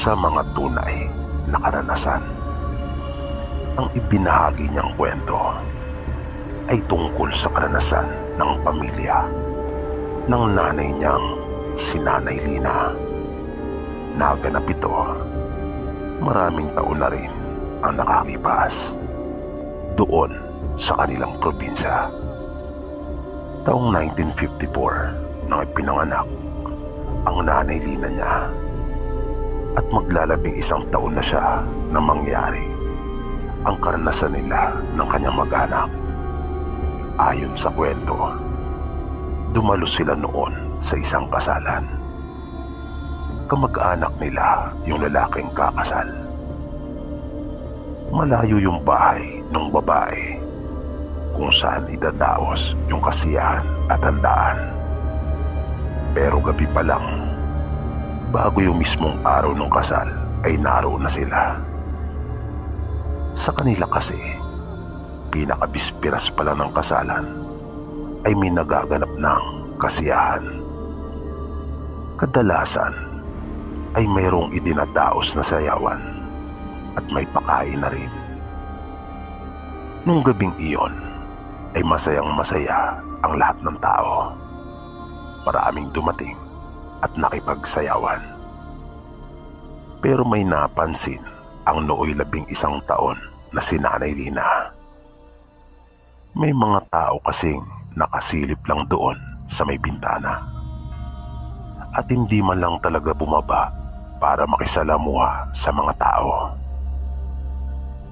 sa mga tunay na karanasan. Ang ibinahagi niyang kwento ay tungkol sa karanasan ng pamilya ng nanay niyang si Nanay Lina. Naganap ito maraming taon na rin ang nakalipas doon sa kanilang probinsya. Taong 1954 nang ipinanganak ang Nanay Lina niya at maglalabing 1 taon na siya na mangyari ang karanasan nila ng kanyang mag-anak. Ayon sa kwento, dumalo sila noon sa isang kasalan. Kamag-anak nila yung lalaking kakasal. Malayo yung bahay ng babae kung saan idadaos yung kasiyahan at handaan. Pero gabi pa lang, bago yung mismong araw ng kasal, ay naroon na sila. Sa kanila kasi, pinakabispiras pa lang ng kasalan, ay may nagaganap ng kasiyahan. Kadalasan, ay mayroong idinadaos na sayawan at may pakain na rin. Nung gabing iyon, ay masayang masaya ang lahat ng tao. Maraming dumating at nakipagsayawan. Pero may napansin ang nooy 11 taon na si Nanay Lina. May mga tao kasing nakasilip lang doon sa may bintana at hindi man lang talaga bumaba para makisalamuha sa mga tao.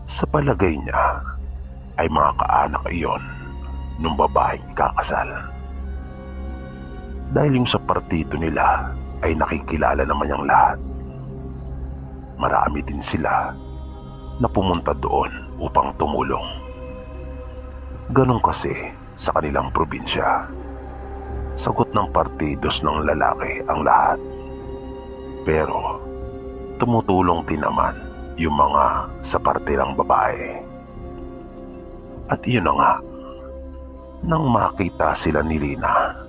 Sa palagay niya ay mga kaanak iyon nung babaeng ikakasal. Dahil yung sa partido nila ay nakikilala naman yung lahat. Marami din sila na pumunta doon upang tumulong. Ganon kasi sa kanilang probinsya. Sagot ng partidos ng lalaki ang lahat. Pero tumutulong din naman yung mga sa parte ng babae. At yun na nga, nang makita sila ni Lina,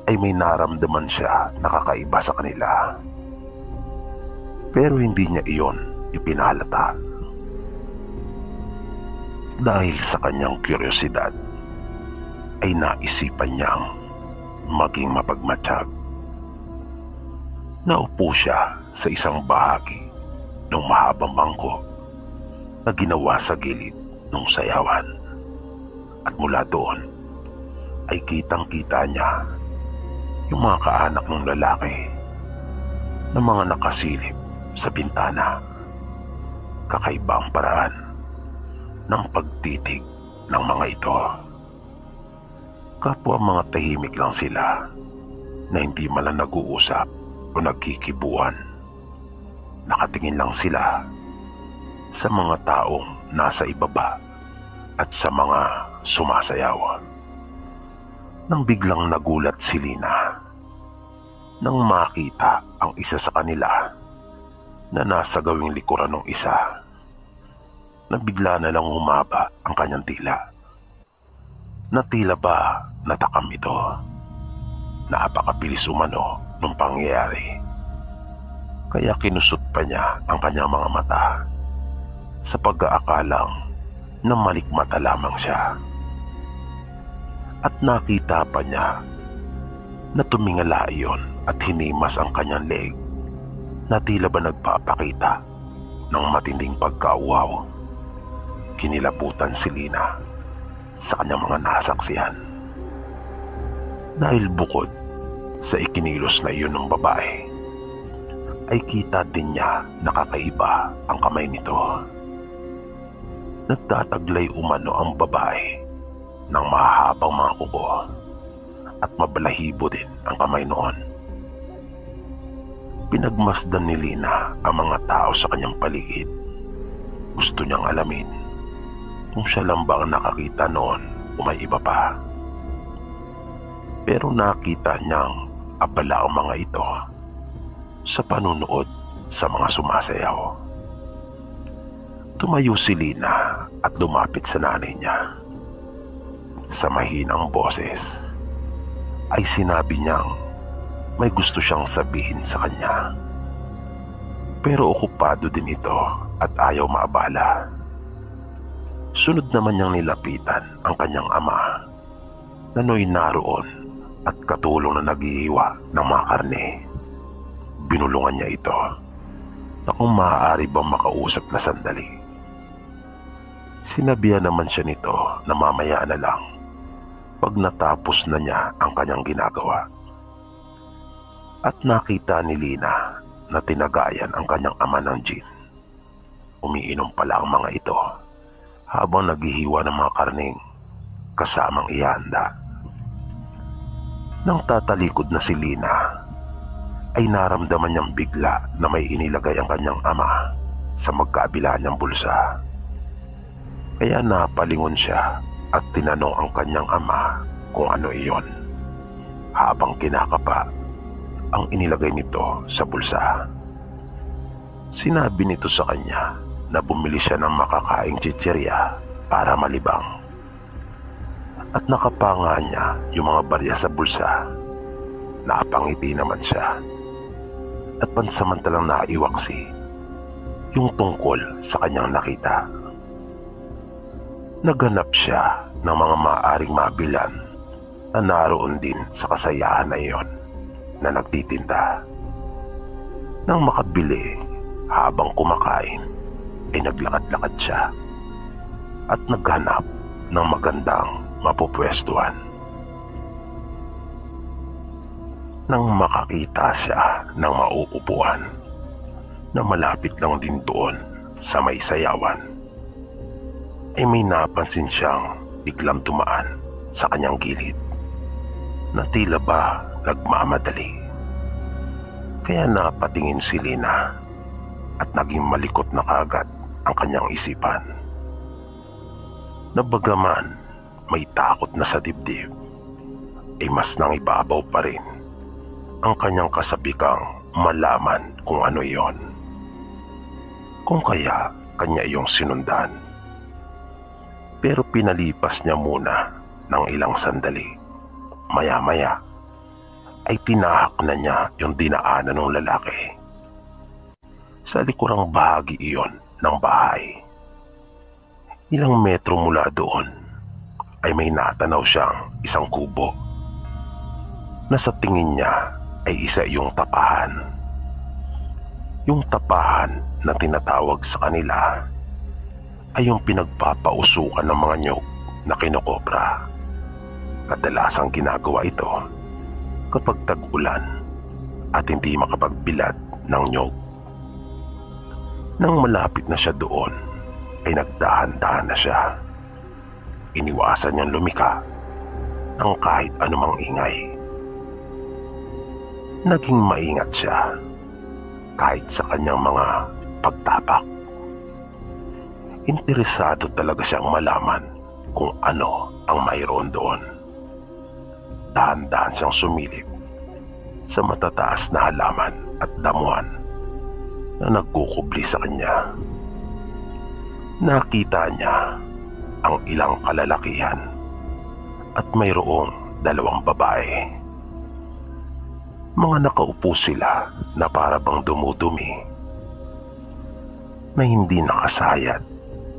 ay may naramdaman siya na kakaiba sa kanila. Pero hindi niya iyon ipinalata. Dahil sa kanyang kuryosidad, ay naisipan niyang maging mapagmatsyag. Naupo siya sa isang bahagi ng mahabang bangko na ginawa sa gilid ng sayawan. At mula doon, ay kitang-kita niya yung mga kaanak ng lalaki na mga nakasilip sa bintana. Kakaiba ang paraan ng pagtitig ng mga ito. Kapwa mga tahimik lang sila na hindi man lang nag-uusap o nagkikibuan. Nakatingin lang sila sa mga taong nasa ibaba at sa mga sumasayaw. Nang biglang nagulat si Lina nang makita ang isa sa kanila na nasa gawing likuran ng isa, na bigla na lang humaba ang kanyang tila. Na tila ba natakam ito? Napakabilis umano nung pangyayari. Kaya kinusot pa niya ang kanyang mga mata sa pag-aakalang na malikmata lamang siya. At nakita pa niya na tumingala iyon at hinimas ang kanyang leeg na tila ba nagpapakita ng matinding pagkauwaw. Kinilabutan si Lina sa kanyang mga nasaksihan. Dahil bukod sa ikinilos na iyon ng babae, ay kita din niya na kakaiba ang kamay nito. Nagtataglay umano ang babae ng mahahabang mga kuko at mabalahibo din ang kamay noon. Pinagmasdan ni Lina ang mga tao sa kanyang paligid. Gusto niyang alamin kung siya lang ba ang nakakita noon o may iba pa. Pero nakita niyang abala ang mga ito sa panunood sa mga sumasayaw. Tumayo si Lina at lumapit sa nanay niya. Sa mahinang boses ay sinabi niyang may gusto siyang sabihin sa kanya. Pero okupado din ito at ayaw maabala. Sunod naman niyang nilapitan ang kanyang ama na noy naroon at katulong na naghihiwa ng mga karne. Binulungan niya ito na kung maaari bang makausap na sandali. Sinabihan naman siya nito na mamaya na lang pag natapos na niya ang kanyang ginagawa. At nakita ni Lina na tinagayan ang kanyang ama ng gin. Umiinom pala ang mga ito habang naghihiwa ng mga karning kasamang ihanda. Nang tatalikod na si Lina, ay naramdaman niyang bigla na may inilagay ang kanyang ama sa magkabila niyang bulsa. Kaya napalingon siya at tinanong ang kanyang ama kung ano iyon, habang kinakapa ang inilagay nito sa bulsa. Sinabi nito sa kanya na bumili siya ng makakaing chichirya para malibang. At nakapanga niya yung mga barya sa bulsa. Napangiti naman siya at pansamantalang naiwaksi yung tungkol sa kanyang nakita. Naghanap siya ng mga maaaring mabilan na naroon din sa kasayahan na iyon na nagtitinda. Nang makabili habang kumakain ay naglakad-lakad siya at naghanap ng magandang mapupwestuhan. Nang makakita siya ng mauupuan na malapit lang din doon sa may sayawan, ay may napansin siyang biglang tumaan sa kanyang gilid na tila ba nagmamadali. Kaya napatingin si Lina at naging malikot na kagad ang kanyang isipan. Nabagaman may takot na sa dibdib, ay mas nangibabaw pa rin ang kanyang kasabikang malaman kung ano iyon. Kung kaya kanya iyong sinundan. Pero pinalipas niya muna ng ilang sandali. Maya-maya ay tinahak na niya yung dinaanan ng lalaki. Sa likurang bahagi iyon ng bahay. Ilang metro mula doon ay may natanaw siyang isang kubo na sa tingin niya ay isa yung tapahan. Yung tapahan na tinatawag sa kanila ay yung pinagpapausukan ng mga nyog na kinokobra. Kadalasang ginagawa ito kapag tag-ulan at hindi makapagbilad ng nyog. Nang malapit na siya doon, ay nagdahan-dahan na siya. Iniwasan niyang lumika ng kahit anumang ingay. Naging maingat siya kahit sa kanyang mga pagtapak. Interesado talaga siyang malaman kung ano ang mayroon doon. Dahan-dahan siyang sumilip sa matataas na halaman at damuhan na nagkukubli sa kanya. Nakita niya ang ilang kalalakihan at mayroong dalawang babae. Mga nakaupo sila na para bang dumudumi, na hindi nakasayad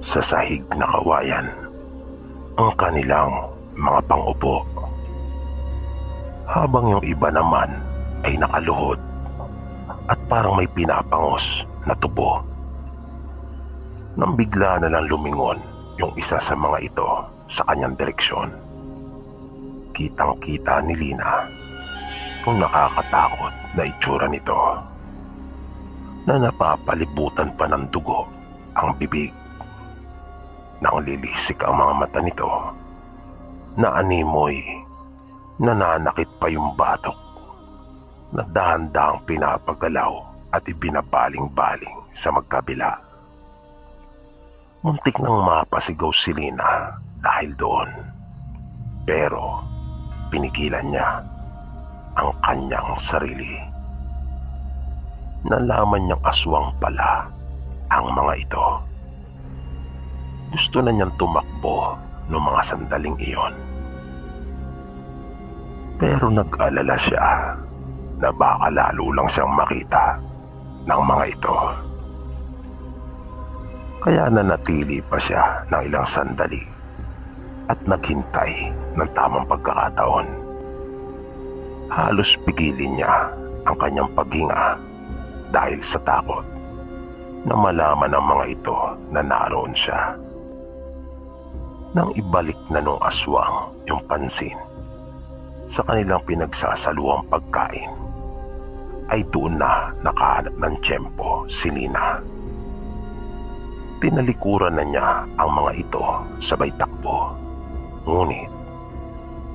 sa sahig na kawayan ang kanilang mga pangupo, habang yung iba naman ay nakaluhod at parang may pinapangos na tubo. Nang bigla na lang lumingon yung isa sa mga ito sa kanyang direksyon, kitang-kita ni Lina kung nakakatakot na itsura nito, na napapalibutan pa ng dugo ang bibig. Nang lilisik ang mga mata nito, na animoy nananakit pa yung batok na dahan-dahang pinapagalaw at ibinabaling-baling sa magkabila. Muntik nang mapasigaw si Lina dahil doon, pero pinigilan niya ang kanyang sarili. Nalaman niyang aswang pala ang mga ito. Gusto na niyang tumakbo noong mga sandaling iyon. Pero nag-alala siya na baka lalo lang siyang makita ng mga ito. Kaya nanatili pa siya ng ilang sandali at naghintay ng tamang pagkakataon. Halos pigilin niya ang kanyang paghinga dahil sa takot na malaman ng mga ito na naroon siya. Nang ibalik na nung aswang yung pansin sa kanilang pinagsasaluhang pagkain, ay doon na nakahanap ng tiyempo si Lina. Tinalikuran na niya ang mga ito sabay takbo, ngunit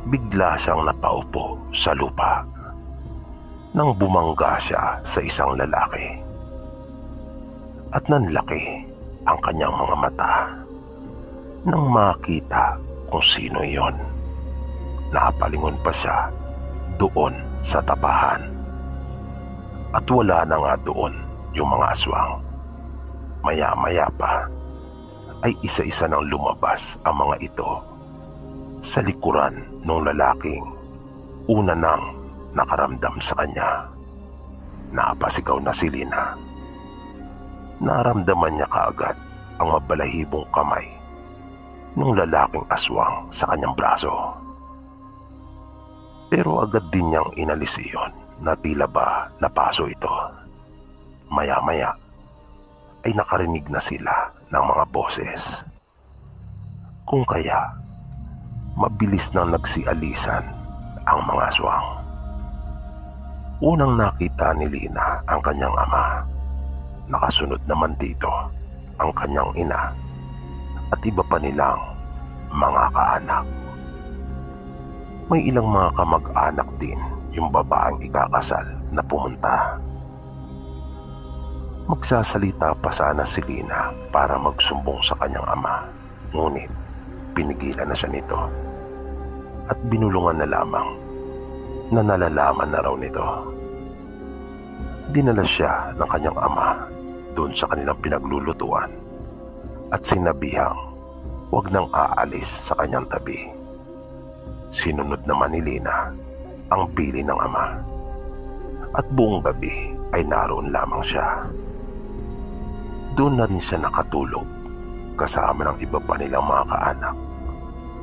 bigla siyang napaupo sa lupa nang bumangga siya sa isang lalaki. At nanlaki ang kanyang mga mata nang makita kung sino iyon. Napalingon pa siya doon sa tapahan. At wala na nga doon yung mga aswang. Maya-maya pa ay isa-isa nang lumabas ang mga ito sa likuran ng lalaking una nang nakaramdam sa kanya. Napasigaw na si Lina. Naramdaman niya kaagad ang mabalahibong kamay ng lalaking aswang sa kanyang braso. Pero agad din niyang inalis iyon na tila ba napaso ito. Maya-maya ay nakarinig na sila ng mga boses. Kung kaya, mabilis nang nagsialisan ang mga aswang. Unang nakita ni Lina ang kanyang ama. Nakasunod naman dito ang kanyang ina at iba pa nilang mga kaanak. May ilang mga kamag-anak din yung babaeng ikakasal na pumunta. Magsasalita pa sana si Lina para magsumbong sa kanyang ama, ngunit pinigilan na siya nito at binulungan na lamang na nalalaman na raw nito. Dinala siya ng kanyang ama doon sa kanilang pinaglulutuan at sinabihang huwag nang aalis sa kanyang tabi. Sinunod naman ni Lina ang bili ng ama at buong gabi ay naroon lamang siya. Doon na rin siya nakatulog kasama ng iba pa nilang mga kaanak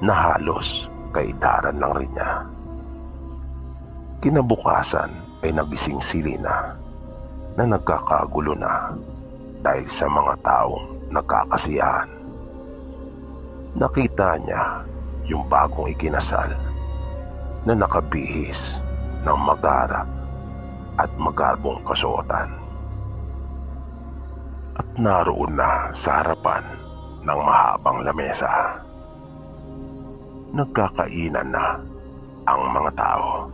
na halos kaitaran lang rin niya. Kinabukasan ay nagising si Lina na nagkakagulo na dahil sa mga taong nagkakasiyahan. Nakita niya yung bagong ikinasal na nakabihis ng magara at magarbong kasuotan. At naroon na sa harapan ng mahabang lamesa. Nagkakainan na ang mga tao.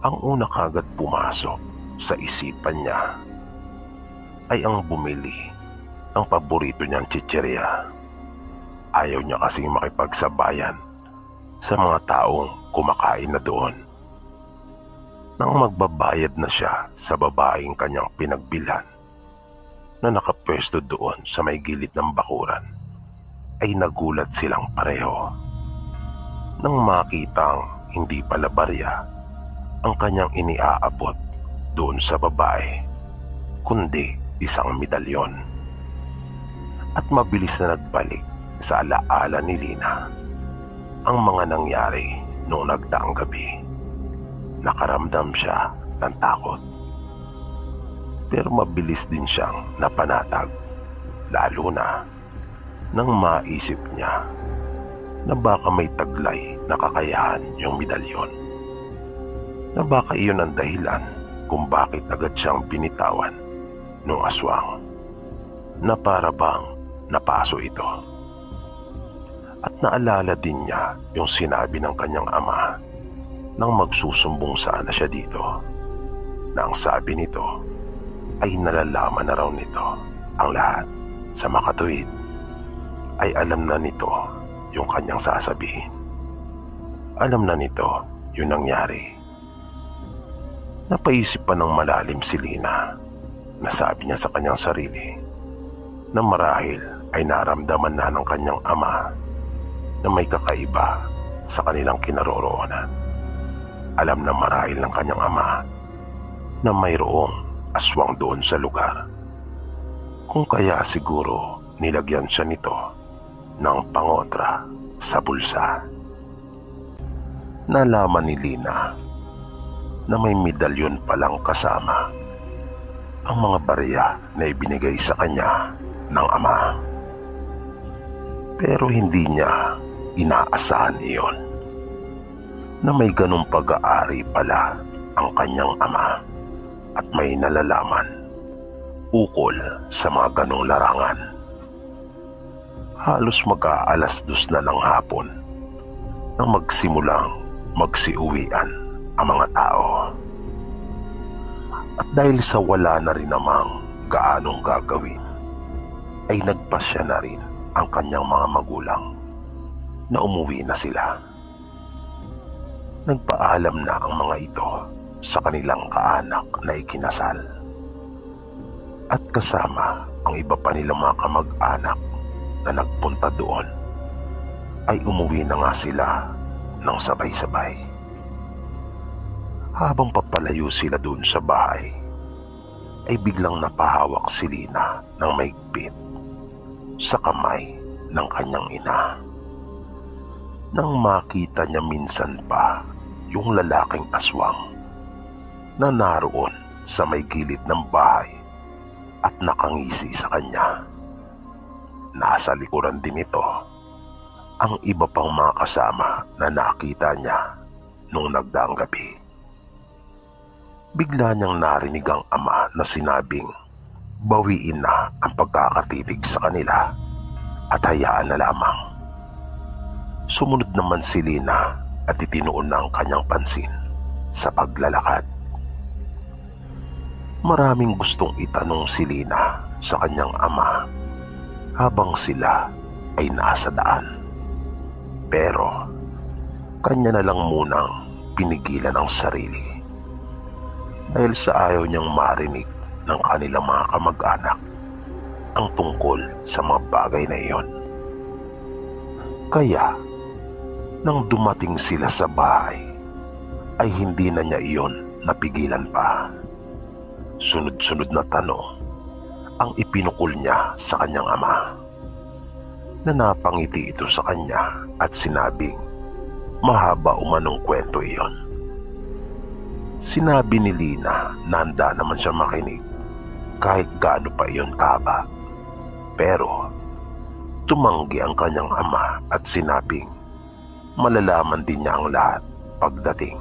Ang una kagad pumasok sa isipan niya ay ang bumili ng paborito niyang chichirya. Ayaw niya kasing makipagsabayan sa mga taong kumakain na doon. Nang magbabayad na siya sa babaeng kanyang pinagbilhan na nakapwesto doon sa may gilid ng bakuran, ay nagulat silang pareho nang makitang hindi pala barya ang kanyang iniaabot doon sa babae, kundi isang medalyon. At mabilis na nagbalik sa alaala ni Lina ang mga nangyari noong nagdaang gabi. Nakaramdam siya ng takot, pero mabilis din siyang napanatag, lalo na nang maisip niya na baka may taglay na kakayahan yung medalyon, na baka iyon ang dahilan kung bakit agad siyang binitawan ng aswang, na para bang napaso ito. At naalala din niya yung sinabi ng kanyang ama nang magsusumbong sana siya dito, na ang sabi nito ay nalalaman na raw nito ang lahat. Sa makatuwid ay alam na nito yung kanyang sasabihin. Alam na nito yung nangyari. Napaisip pa ng malalim si Lina. Nasabi niya sa kanyang sarili na marahil ay naramdaman na ng kanyang ama na may kakaiba sa kanilang kinaroroonan. Alam na marahil ng kanyang ama na mayroong aswang doon sa lugar. Kung kaya siguro nilagyan siya nito ng pangotra sa bulsa. Nalaman ni Lina na may medalyon palang kasama ang mga barya na ibinigay sa kanya ng ama. Pero hindi niya inaasahan iyon, na may ganong pag-aari pala ang kanyang ama at may nalalaman ukol sa mga ganong larangan. Halos mag-aalas 2 na ng hapon nang magsimulang magsiuwian ang mga tao. At dahil sa wala na rin namang gaanong gagawin, ay nagpasya na rin ang kanyang mga magulang na umuwi na sila. Nagpaalam na ang mga ito sa kanilang kaanak na ikinasal. At kasama ang iba pa nilang mga kamag-anak na nagpunta doon, ay umuwi na nga sila ng sabay-sabay. Habang papalayo sila doon sa bahay, ay biglang napahawak si Lina ng mahigpit sa kamay ng kanyang ina. Nang makita niya minsan pa yung lalaking aswang na naroon sa may gilid ng bahay at nakangisi sa kanya. Nasa likuran din ito ang iba pang mga kasama na nakita niya nung nagdaang gabi. Bigla niyang narinig ang ama na sinabing bawiin na ang pagkakatitig sa kanila at hayaan na lamang. Sumunod naman si Lina at itinuon na ang kanyang pansin sa paglalakad. Maraming gustong itanong si Lina sa kanyang ama habang sila ay nasa daan. Pero kanya na lang munang pinigilan ang sarili dahil sa ayaw niyang marinig ng kanilang mga kamag-anak ang tungkol sa mga bagay na iyon. Kaya nang dumating sila sa bahay ay hindi na niya iyon napigilan pa. Sunod-sunod na tanong ang ipinukol niya sa kanyang ama, na napangiti ito sa kanya at sinabing mahaba umanong kwento iyon. Sinabi ni Lina na handa naman siya makinig kahit gaano pa iyon kahaba. Pero tumanggi ang kanyang ama at sinabing malalaman din niya ang lahat pagdating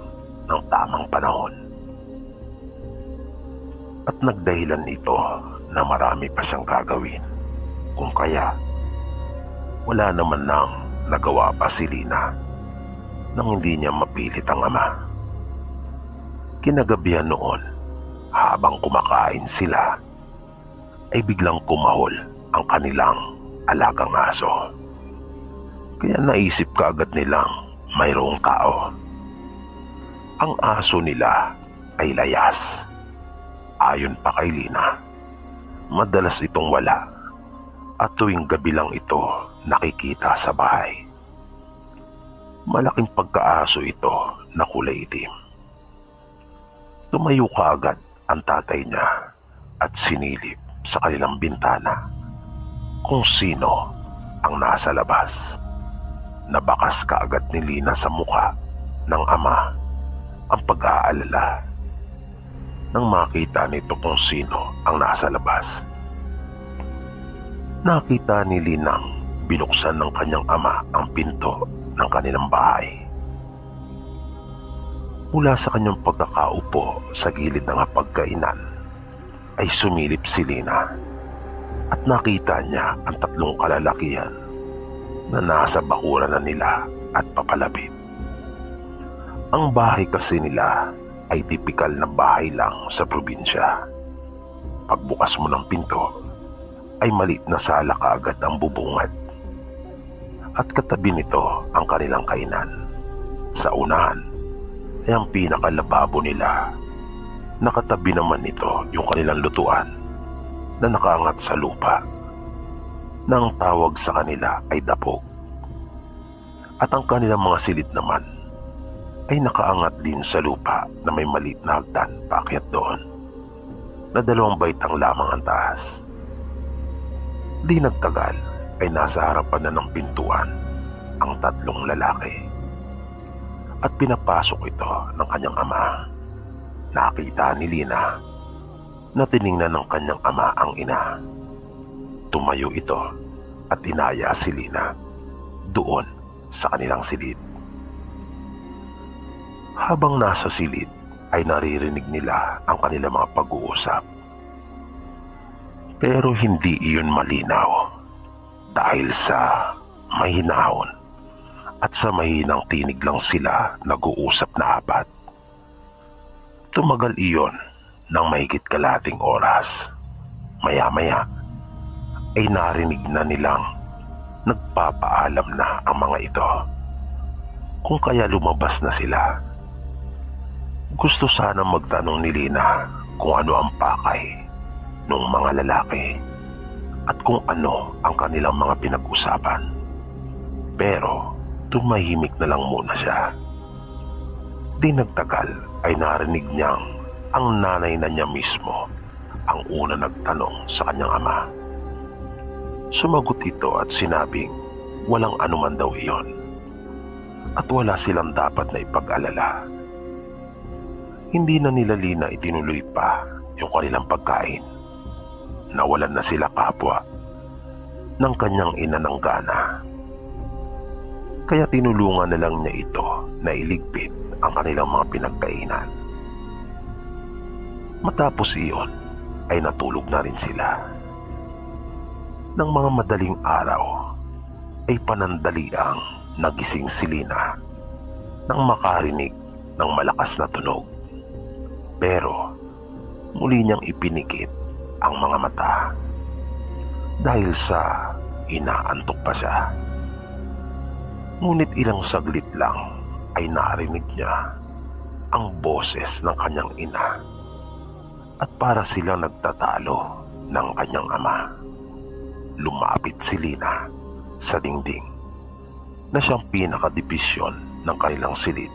ng tamang panahon. At nagdahilan ito na marami pa siyang gagawin, kung kaya wala naman nang nagawa pa si Lina nang hindi niya mapilit ang ama. Kinagabihan noon, habang kumakain sila, ay biglang kumahol ang kanilang alagang aso. Kaya naisip kaagad nilang mayroong tao. Ang aso nila ay layas. Ayon pa kay Lina, madalas itong wala at tuwing gabi lang ito nakikita sa bahay. Malaking pagkaaso ito na kulay itim. Tumayo kaagad ang tatay niya at sinilip sa kanilang bintana kung sino ang nasa labas. Nabakas kaagad ni Lina sa mukha ng ama ang pag-aalala nang makita nito kung sino ang nasa labas. Nakita ni Linang binuksan ng kanyang ama ang pinto ng kanilang bahay. Mula sa kanyang pagkakaupo sa gilid ng hapagkainan ay sumilip si Lina at nakita niya ang tatlong kalalakihan na nasa bakuran na nila at papalapit. Ang bahay kasi nila ay tipikal na bahay lang sa probinsya. Pagbukas mo ng pinto ay maliit na sala kaagad ang bubungad at katabi nito ang kanilang kainan. Sa unahan ay ang pinakalababo nila. Nakatabi naman nito yung kanilang lutuan na nakaangat sa lupa na ang tawag sa kanila ay dapog. At ang kanilang mga silid naman ay nakaangat din sa lupa na may maliit na hagdan paakyat doon na 2 baitang lamang ang taas. Di nagtagal ay nasa harapan na ng pintuan ang 3 lalaki at pinapasok ito ng kanyang ama. Nakita ni Lina na tiningnan ng kanyang ama ang ina. Tumayo ito at inaya si Lina doon sa kanilang silid. Habang nasa silid ay naririnig nila ang kanilang mga pag-uusap. Pero hindi iyon malinaw dahil sa mahinahon at sa mahinang tinig lang sila nag-uusap na 4. Tumagal iyon ng mahigit kalating oras. Maya-maya ay narinig na nilang nagpapaalam na ang mga ito, kung kaya lumabas na sila. Gusto sana magtanong ni Lina kung ano ang pakay ng mga lalaki at kung ano ang kanilang mga pinag-usapan. Pero tumahimik na lang muna siya. Di nagtagal ay narinig niyang ang nanay na niya mismo ang una nagtanong sa kanyang ama. Sumagot ito at sinabing walang anuman daw iyon at wala silang dapat na ipag-alala. Hindi na nila Lina itinuloy pa yung kanilang pagkain. Nawalan na sila kapwa ng kanyang ina ng gana. Kaya tinulungan na lang niya ito na iligpit ang kanilang mga pinagkainan. Matapos iyon ay natulog na rin sila. Nang mga madaling araw ay panandaliang nagising si Lina nang makarinig ng malakas na tunog. Pero muli niyang ipinikit ang mga mata dahil sa inaantok pa siya. Ngunit ilang saglit lang ay narinig niya ang boses ng kanyang ina at para silang nagtatalo ng kanyang ama. Lumapit si Lina sa dingding na siyang pinakadipisyon ng kanilang silid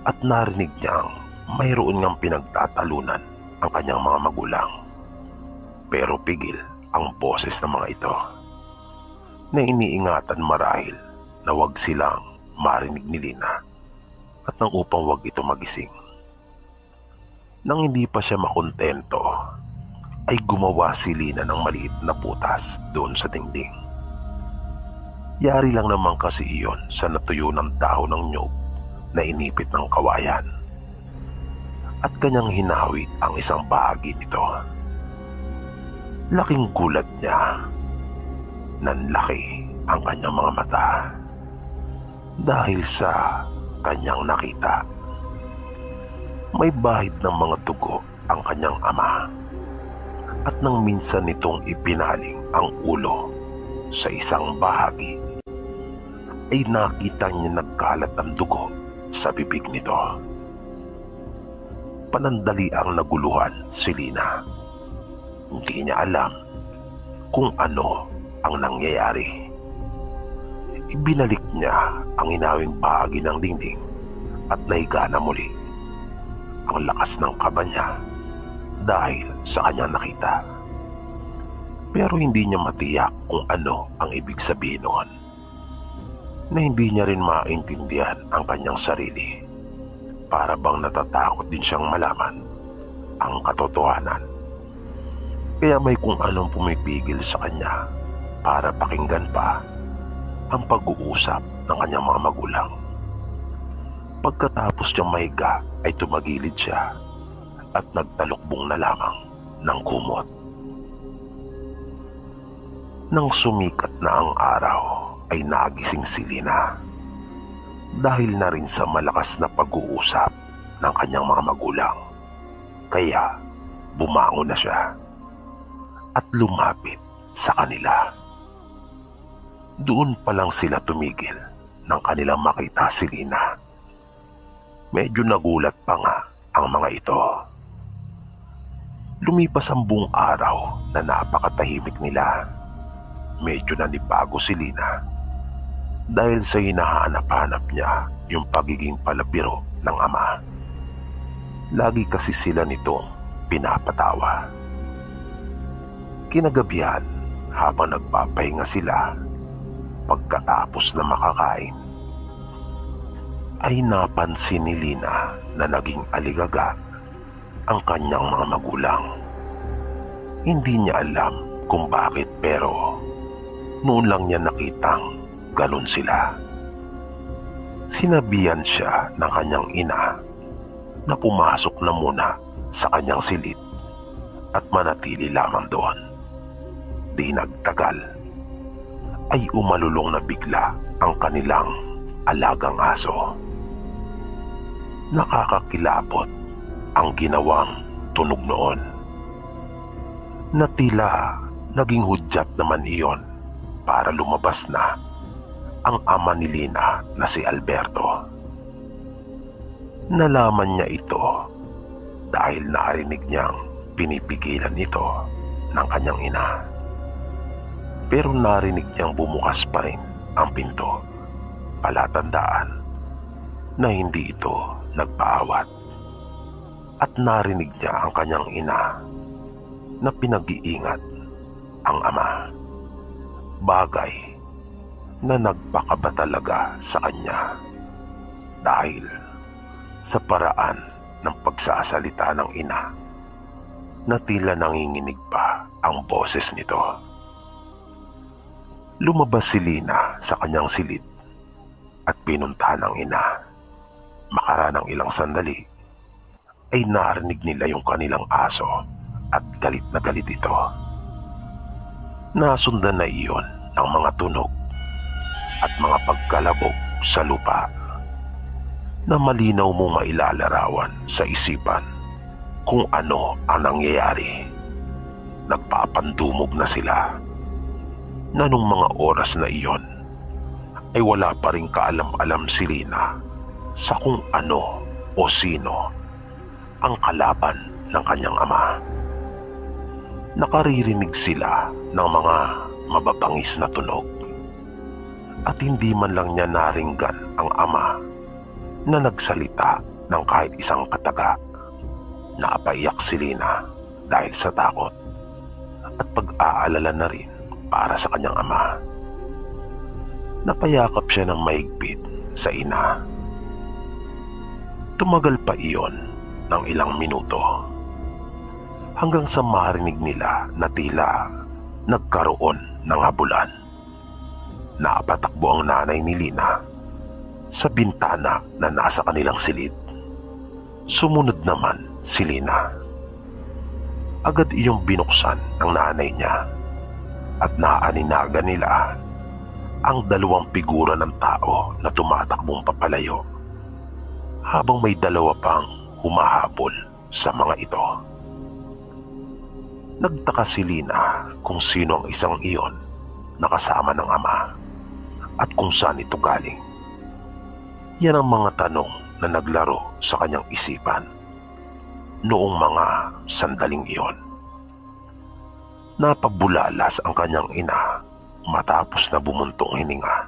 at narinig niyang mayroon ngang pinagtatalunan ang kanyang mga magulang. Pero pigil ang boses ng mga ito na iniingatan marahil na wag silang marinig ni Lina at nang upang wag ito magising. Nang hindi pa siya makontento ay gumawa si Lina ng maliit na putas doon sa dingding. Yari lang naman kasi iyon sa natuyo ng dahon ng nyug na inipit ng kawayan at kanyang hinawit ang isang bahagi nito. Laking gulat niya. Nanlaki ang kanyang mga mata dahil sa kanyang nakita. May bahid ng mga dugo ang kanyang ama at nang minsan nitong ipinaling ang ulo sa isang bahagi ay nakita niya nagkalat ang dugo sa bibig nito. Panandali ang naguluhan si Lina. Hindi niya alam kung ano ang nangyayari. Ibinalik niya ang inawing bahagi ng dingding at nahiga na muli. Ang lakas ng kaba niya dahil sa kanyang nakita. Pero hindi niya matiyak kung ano ang ibig sabihin noon. Na hindi niya rin maintindihan ang kanyang sarili. Para bang natatakot din siyang malaman ang katotohanan. Kaya may kung anong pumipigil sa kanya para pakinggan pa ang pag-uusap ng kanyang mga magulang. Pagkatapos niyang mahiga ay tumagilid siya at nagtalukbong na lamang ng kumot. Nang sumikat na ang araw ay nagising si Lina dahil na rin sa malakas na pag-uusap ng kanyang mga magulang. Kaya bumangon na siya at lumapit sa kanila. Doon pa lang sila tumigil nang kanilang makita si Lina. Medyo nagulat pa nga ang mga ito. Lumipas ang buong araw na napakatahimik nila. Medyo nanibago si Lina dahil sa hinahanap-hanap niya yung pagiging palabiro ng ama. Lagi kasi sila nitong pinapatawa. Kinagabihan, habang nagpapahinga sila pagkatapos na makakain, ay napansin ni Lina na naging aligaga ang kanyang mga magulang. Hindi niya alam kung bakit, pero noon lang niya nakitang ganun sila. Sinabihan siya ng kanyang ina na pumasok na muna sa kanyang silid at manatili lamang doon. Di nagtagal ay umalulong na bigla ang kanilang alagang aso. Nakakakilabot ang ginawang tunog noon, na tila naging hudyat naman iyon para lumabas na ang ama ni Lina na si Alberto. Nalaman niya ito dahil narinig niyang pinipigilan ito ng kanyang ina. Pero narinig niyang bumukas pa rin ang pinto, palatandaan na hindi ito nagpaawat. At narinig niya ang kanyang ina na pinag-iingat ang ama, bagay na nagpakaba talaga sa kanya dahil sa paraan ng pagsasalita ng ina na tila nanginginig pa ang boses nito. Lumabas si Lina sa kanyang silid at pinuntahan ng ina. Makaranang ilang sandali ay narinig nila yung kanilang aso at galit na galit ito. Nasundan na iyon ng mga tunog at mga pagkalabog sa lupa na malinaw mong mailalarawan sa isipan kung ano ang nangyayari. Nagpapandumog na sila na nung mga oras na iyon ay wala pa rin kaalam-alam si Lina sa kung ano o sino ang kalaban ng kanyang ama. Nakaririnig sila ng mga mababangis na tunog at hindi man lang niya naringgan ang ama na nagsalita ng kahit isang kataga. Napaiyak si Lina dahil sa takot at pag-aalala na rin para sa kanyang ama. Napayakap siya ng mahigpit sa ina. Tumagal pa iyon ng ilang minuto hanggang sa marinig nila na tila nagkaroon ng habulan. Napatakbo ang nanay ni Lina sa bintana na nasa kanilang silid. Sumunod naman si Lina. Agad iyong binuksan ng nanay niya at naaninagan nila ang dalawang figura ng tao na tumatakbong papalayo habang may dalawa pang humahabol sa mga ito. Nagtaka si Lina kung sino ang isang iyon na kasama ng ama at kung saan ito galing. Yan ang mga tanong na naglaro sa kanyang isipan noong mga sandaling iyon. Napabulalas ang kanyang ina matapos na bumuntong hininga.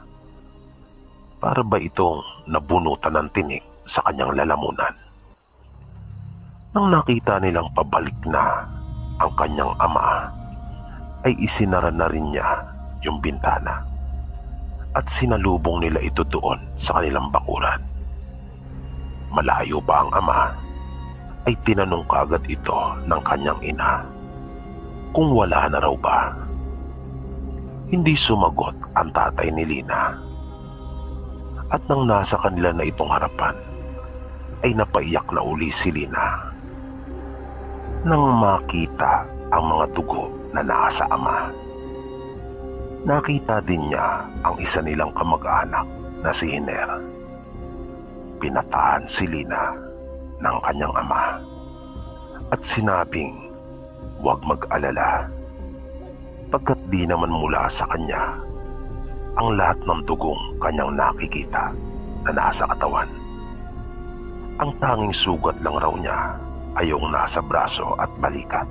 Para ba itong nabunutan ng tinik sa kanyang lalamunan? Nang nakita nilang pabalik na ang kanyang ama, ay isinara na rin niya yung bintana at sinalubong nila ito doon sa kanilang bakuran. Malayo ba ang ama, ay tinanong kagad ito ng kanyang ina kung wala na raw ba. Hindi sumagot ang tatay ni Lina. At nang nasa kanila na itong harapan, ay napaiyak na uli si Lina nang makita ang mga dugo na nasa ama. Nakita din niya ang isa nilang kamag-anak na si Hiner. Pinatahan si Lina ng kanyang ama at sinabing huwag mag-alala, pagkat di naman mula sa kanya ang lahat ng dugong kanyang nakikita na nasa katawan. Ang tanging sugat lang raw niya ay yung nasa braso at balikat.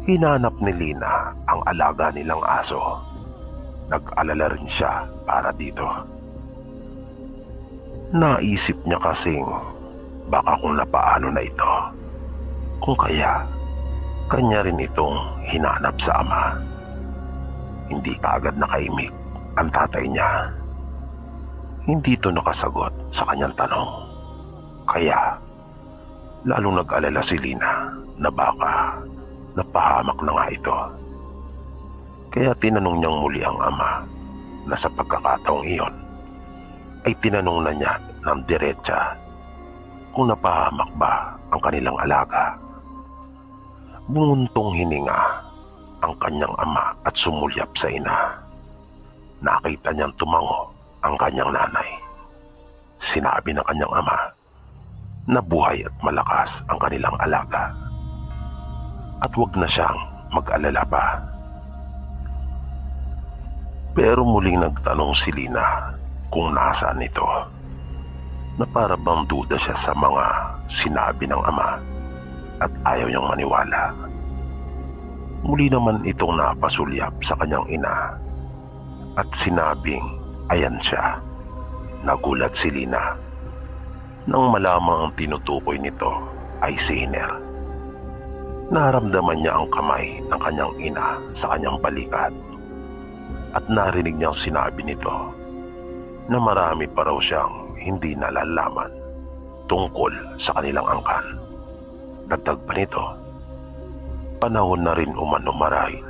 Hinanap ni Lina ang alaga nilang aso. Nag-alala rin siya para dito. Naisip niya kasing baka kung napaano na ito Kung kaya, kanya rin itong hinanap sa ama. Hindi kaagad nakaimik ang tatay niya. Hindi ito nakasagot sa kanyang tanong. Kaya, lalong nag-alala si Lina na baka napahamak na nga ito. Kaya tinanong niyang muli ang ama na sa pagkakataong iyon ay tinanong na niya ng diretsa kung napahamak ba ang kanilang alaga. Bumuntong hininga ang kanyang ama at sumulyap sa ina. Nakita niyang tumango ang kanyang nanay. Sinabi ng kanyang ama na buhay at malakas ang kanilang alaga at huwag na siyang mag-alala pa. Pero muling nagtanong si Lina kung nasaan ito, na para bang duda siya sa mga sinabi ng ama at ayaw niyang maniwala. Muli naman itong napasulyap sa kanyang ina at sinabing ayan siya. Nagulat si Lina nang malamang ang tinutukoy nito ay si Hiner. Naramdaman niya ang kamay ng kanyang ina sa kanyang balikat at narinig niyang sinabi nito na marami pa raw siyang hindi nalalaman tungkol sa kanilang angkan. Dagdag pa nito, panahon na rin umano marahil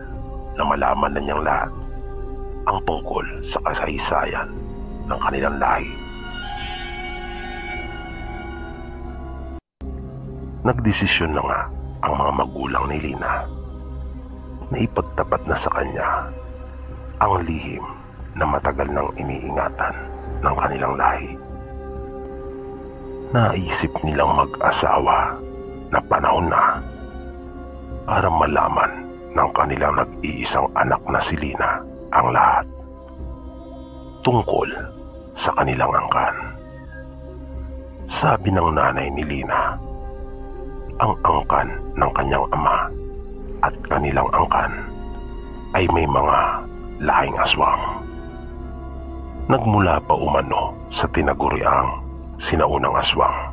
na malaman na niyang lahat ang tungkol sa kasaysayan ng kanilang lahi. Nagdesisyon na nga ang mga magulang ni Lina na ipagtapat na sa kanya ang lihim na matagal nang iniingatan ng kanilang lahi. Naisip nilang mag-asawa na panahon na para malaman ng kanilang nag-iisang anak na si Lina ang lahat tungkol sa kanilang angkan. Sabi ng nanay ni Lina, ang angkan ng kanyang ama at kanilang angkan ay may mga lahing aswang. Nagmula pa umano sa tinaguriang sinaunang aswang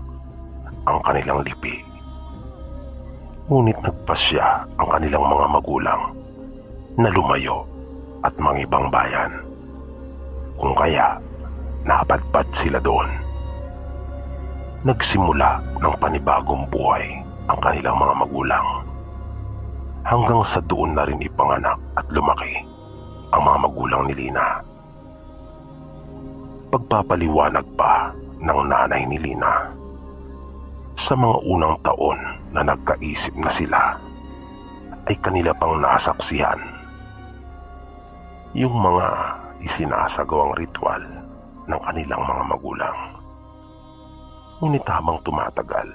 ang kanilang lipi. Ngunit nagpasya ang kanilang mga magulang na lumayo at mangibang bayan. Kung kaya, napadpad sila doon. Nagsimula ng panibagong buhay ang kanilang mga magulang. Hanggang sa doon na rin ipanganak at lumaki ang mga magulang ni Lina. Pagpapaliwanag pa ng nanay ni Lina, sa mga unang taon na nagkaisip na sila, ay kanila pang nasaksihan yung mga isinasagawang ritual ng kanilang mga magulang. Ngunit habang tumatagal,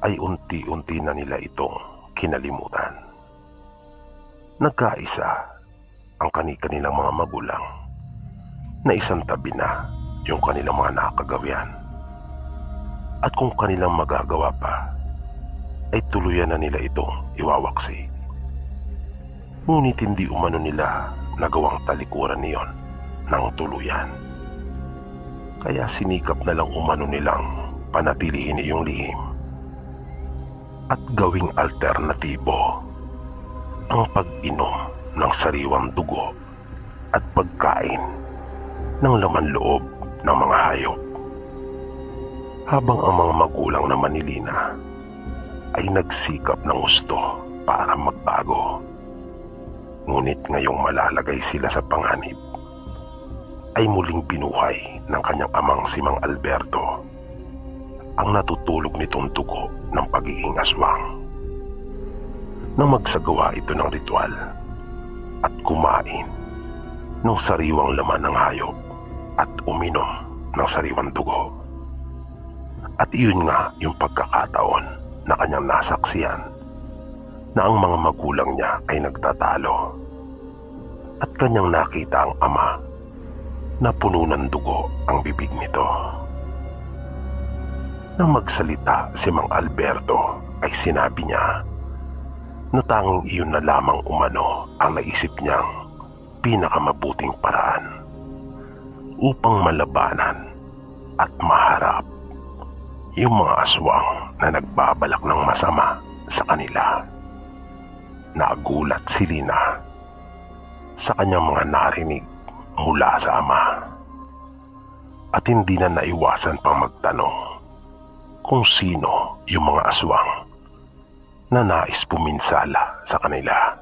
ay unti-unti na nila itong kinalimutan. Nagkaisa ang kanilang mga magulang na isang tabi na yung kanilang mga nakagawian. At kung kanilang magagawa pa, ay tuluyan na nila itong iwawaksi. Ngunit hindi umano nila nagawang talikuran niyon ng tuluyan. Kaya sinikap na lang umano nilang panatilihin iyong lihim at gawing alternatibo ang pag-inom ng sariwang dugo at pagkain ng laman loob ng mga hayop. Habang ang mga magulang naman ni Lina ay nagsikap ng gusto para magbago. Ngunit ngayong malalagay sila sa panganib, ay muling binuhay ng kanyang amang si Mang Alberto ang natutulog nitong dugo ng pagiging aswang. Nang magsagawa ito ng ritual at kumain ng sariwang laman ng hayop at uminom ng sariwang dugo. At iyon nga yung pagkakataon na kanyang nasaksiyan na ang mga magulang niya ay nagtatalo at kanyang nakita ang ama na puno ng dugo ang bibig nito. Nang magsalita si Mang Alberto ay sinabi niya na tanging iyon na lamang umano ang naisip niyang pinakamabuting paraan upang malabanan at maharap Yung mga aswang na nagbabalak ng masama sa kanila. Nagulat si Lina sa kanyang mga narinig mula sa ama at hindi na naiwasan pang magtanong kung sino yung mga aswang na nais puminsala sa kanila.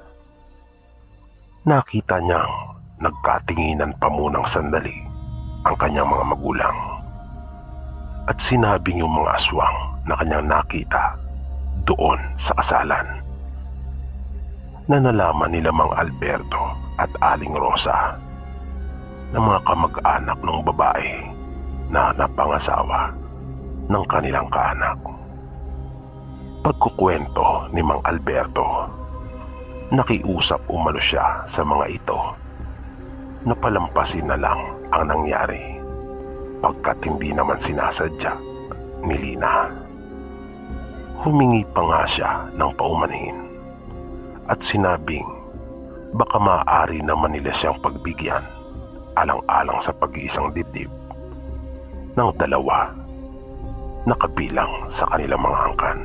Nakita niyang nagkatinginan pa munang sandali ang kanyang mga magulang at sinabing yung mga aswang na kanyang nakita doon sa kasalan na nalaman nila Mang Alberto at Aling Rosa na mga kamag-anak ng babae na napangasawa ng kanilang kaanak. Pagkukwento ni Mang Alberto, nakiusap umano siya sa mga ito na palampasin na lang ang nangyari pagkat hindi naman sinasadya ni Lina. Humingi pa nga siya ng paumanhin at sinabing baka maaari naman nila siyang pagbigyan alang-alang sa pag-iisang dibdib ng dalawa na kabilang sa kanilang mga angkan.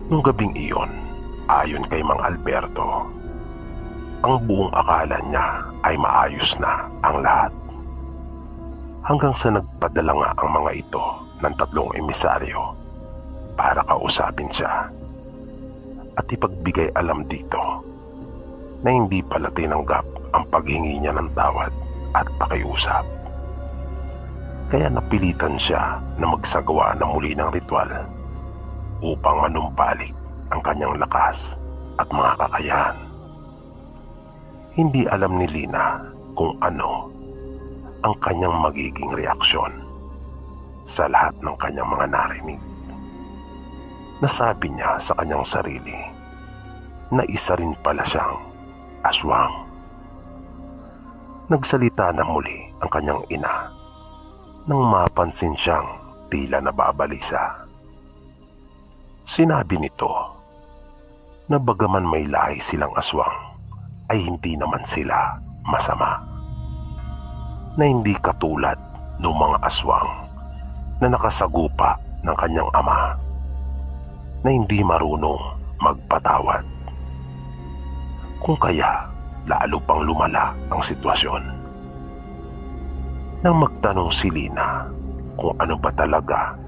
Nung gabing iyon, ayon kay Mang Alberto, ang buong akala niya ay maayos na ang lahat. Hanggang sa nagpadala nga ang mga ito ng 3 emisaryo para kausapin siya at ipagbigay alam dito na hindi pala tinanggap ang paghingi niya ng tawad at pakiusap. Kaya napilitan siya na magsagawa na muli ng ritual upang manumbalik ang kanyang lakas at mga kakayahan. Hindi alam ni Lina kung ano ang kanyang magiging reaksyon sa lahat ng kanyang mga narinig. Nasabi niya sa kanyang sarili na isa rin pala siyang aswang. Nagsalita na muli ang kanyang ina nang mapansin siyang tila nababalisa. Sinabi nito na bagaman may lahi silang aswang ay hindi naman sila masama. Na hindi katulad ng mga aswang na nakasagupa ng kanyang ama na hindi marunong magpatawad. Kung kaya lalo pang lumala ang sitwasyon. Nang magtanong si Lina kung ano ba talaga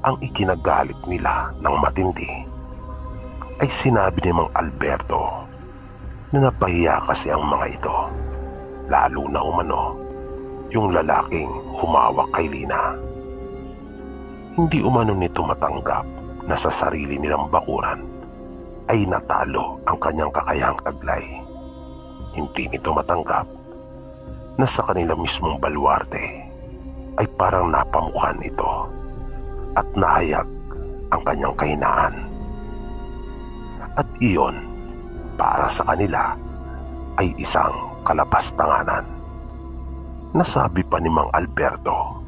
ang ikinagalit nila ng matindi, ay sinabi ni Mang Alberto na napahiya kasi ang mga ito, lalo na umano yung lalaking humawak kay Lina. Hindi umano nito matanggap na sa sarili nilang bakuran ay natalo ang kanyang kakayahang taglay. Hindi nito matanggap na sa kanila mismong baluarte ay parang napamukhan ito at nahayag ang kanyang kahinaan. At iyon para sa kanila ay isang kalapastanganan. Nasabi pa ni Mang Alberto